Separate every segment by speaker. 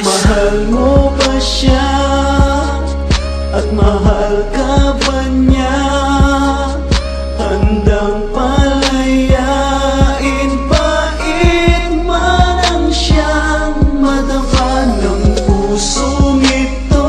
Speaker 1: Mahal mo ba siya? At mahal ka ba niya? Handang palayain pait man ang siyang madama ng pusong ito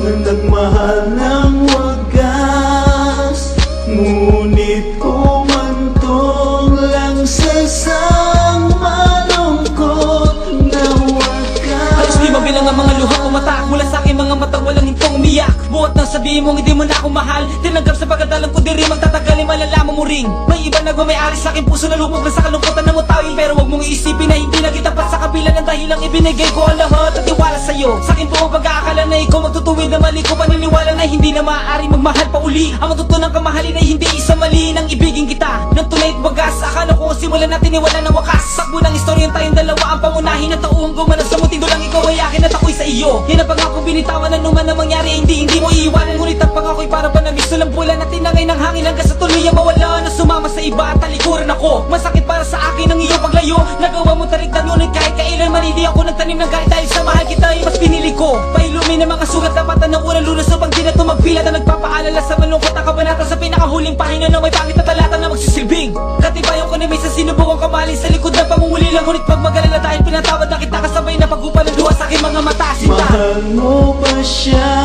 Speaker 1: na nagmahal ng wagas, ngunit umantong lang sa isang malungkot na wagas.
Speaker 2: Halos di mabilang ang mga luha kumatak mula sa aking mga matang walang hintong umiyak. Buhat nang sabihin mong hindi mo na ako mahal, tinanggap sa pagkadalang ko di rin magtatagal, malalaman mo ring may iba nagmamayari sa aking puso na lubog na sa kalungkutan na mutawin. Pero wag mong iisipin na hindi na kita pa sa kabila ng dahilang ibinigay ko ang lahat at tiwala sa'yo. Sa akin buong pag-aakala na ikaw magtutuwid na mali ko, paniniwala na hindi na maaari magmahal pa uli. Ang matutunang kamahalin ay hindi isang mali nang ibigin kita ng tunay at bagas. Akala ko simulan natin iwala ng wakas, sakbo ng istoryang tayong dalawa ang pangunahin at tauong gumanas sa munting dulang ikaw ay akin at ako'y sa iyo. Yan ang pangako binitawan na numan na mangyari hindi mo iiwanan, ngunit ang pangako'y parang panamis na lambulan at tinangay ng hangin hanggang sa tuloy ang mawala na sumama sa iba at talikuran ako. Masakit para sa akin ang iyong paglayo, nagawa mo taligtan ngunit kahit kailan man hindi ako nagtanim ng galit dahil sa mahal kita ay mas pinili ko pailumin ng mga sugat na mata ng unang lunas sa pagdi na tumagpila na nagpapaalala sa malungkot na kabanata sa pinakahuling pahina na may pangit na talata na magsisilbing katibayan ko na minsan sinubukong kamalin sa likod ng pangunguli lang, ngunit pag magalala dahil pinatawad na kita kasabay na pag-upa ng luha sa aking mga mata. Sinta,
Speaker 1: mahal mo ba siya?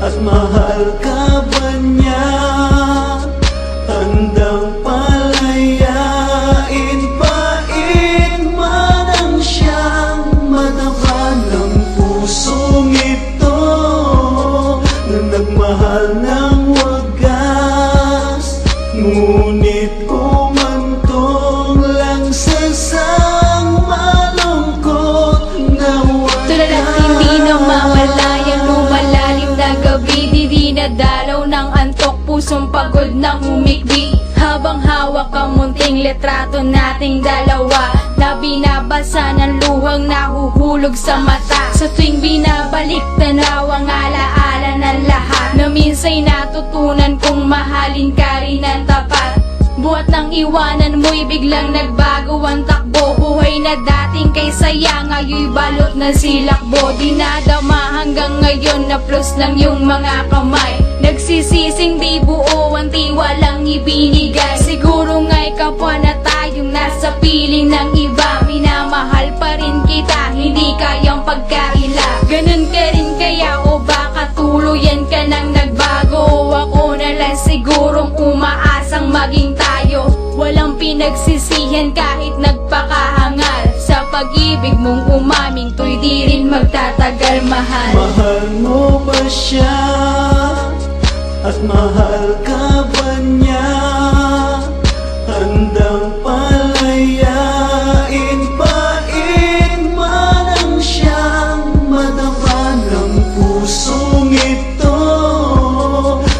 Speaker 1: At mahal ka ba niya? Handang palayain pait man ang siyang madama ng pusong ito na nagmahal ng wagas, ngunit umantong lang sa isang malungkot na wagas.
Speaker 3: Tulad at hindi na mawala yan lumalalim na gabi, di dinadalaw ng antok, pusong pagod na humikbi. Habang hawak ang munting litrato nating dalawa na binabasa ng luhang nahuhulog sa mata. Sa tuwing binabalik tanaw ang alaala ng lahat na minsa'y natutunan kong mahalin ka rin ng tapat. Buhat ng iwanan mo'y biglang nagbago ang takbo, buhay na dating kay saya ngayon'y balot na silakbo. Dinadama hanggang ngayon na plus ng iyong mga kamay, nagsisising di buo ang tiwalang ibinigay. Siguro nga'y kapwa na tayong nasa piling ng iba, minamahal pa rin kita, hindi kayang pagkaila. Ganun ka rin kaya o baka tuluyan ka nang nagbago? Ako na lang sigurong umaasang maging tayo, walang pinagsisihan kahit nagpakahangal. Sa pag-ibig mong umaming to'y di rin magtatagal, mahal.
Speaker 1: Mahal mo ba siya? At mahal ka ba niya? Handang palayain pait man ang siyang madama ng pusong ito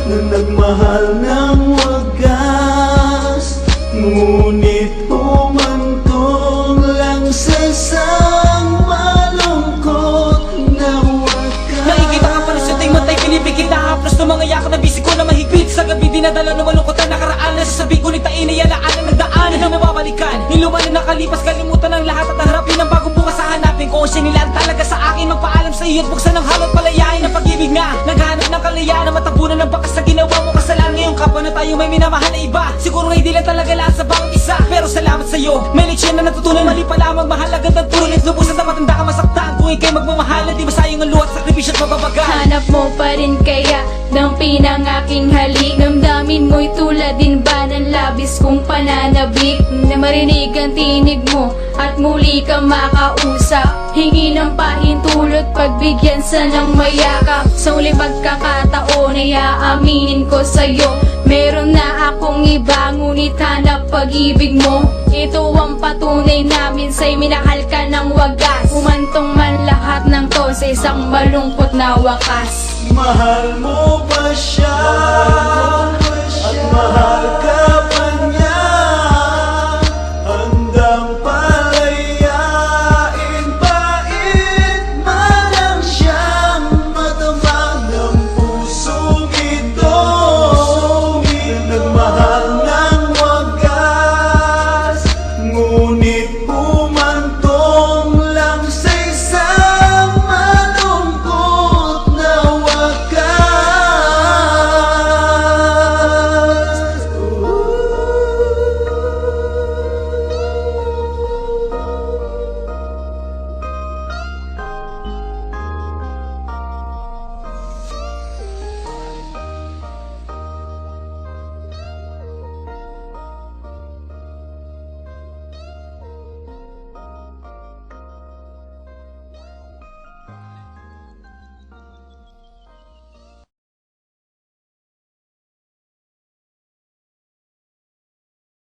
Speaker 1: na nagmahal ng wagas, ngunit umantong lang sa isang malungkot na wagas.
Speaker 2: nakikita ka pa rin sa ting matay, pinibig kita haplos ng mga yakap na bisi ko na mahigpit. Sa gabi dinadala ng malungkot na nakaraan, nasasabi ko nita inayalaaan ang nagdaan na mababalikan. Niluman na nakalipas, kalimutan ang lahat at harapin ang bagong bukas sa hanapin ko. Siya nila talaga sa akin, magpaalam sa iyo at buksan ang halot palayain ng pag-ibig na naghanap ng kalayaan na matabunan ng bakas sa ginawa mo kasalanan. Ngayong kapwa na tayo may minamahal na iba, siguro nga hindi lang talaga lahat sa bawat isa, pero salamat sa iyo, may leksyon na natutunan. Mali pa lamang mahal agad ang tuloy at lubusan na matanda ka masaktan. Kung ikay magmamahal na di masayang ang luha at sakripisyo at mababagal.
Speaker 3: Hanap mo pa rin kaya ng pinangaking halik, damdamin mo'y tulad din ba ng labis kong pananabik, na marinig ang tinig mo at muli ka makausap. Hingi ng pahintulot, pagbigyan sa ng mayakap. Sa uling pagkakataon ay aaminin ko sa'yo, meron na akong iba, ngunit hanap pag-ibig mo. Ito ang patunay namin sa'y minahal ka ng wagas. Umantong man lahat ng to sa isang malungkot na wakas.
Speaker 1: Mahal mo ba siya? At mahal ka ba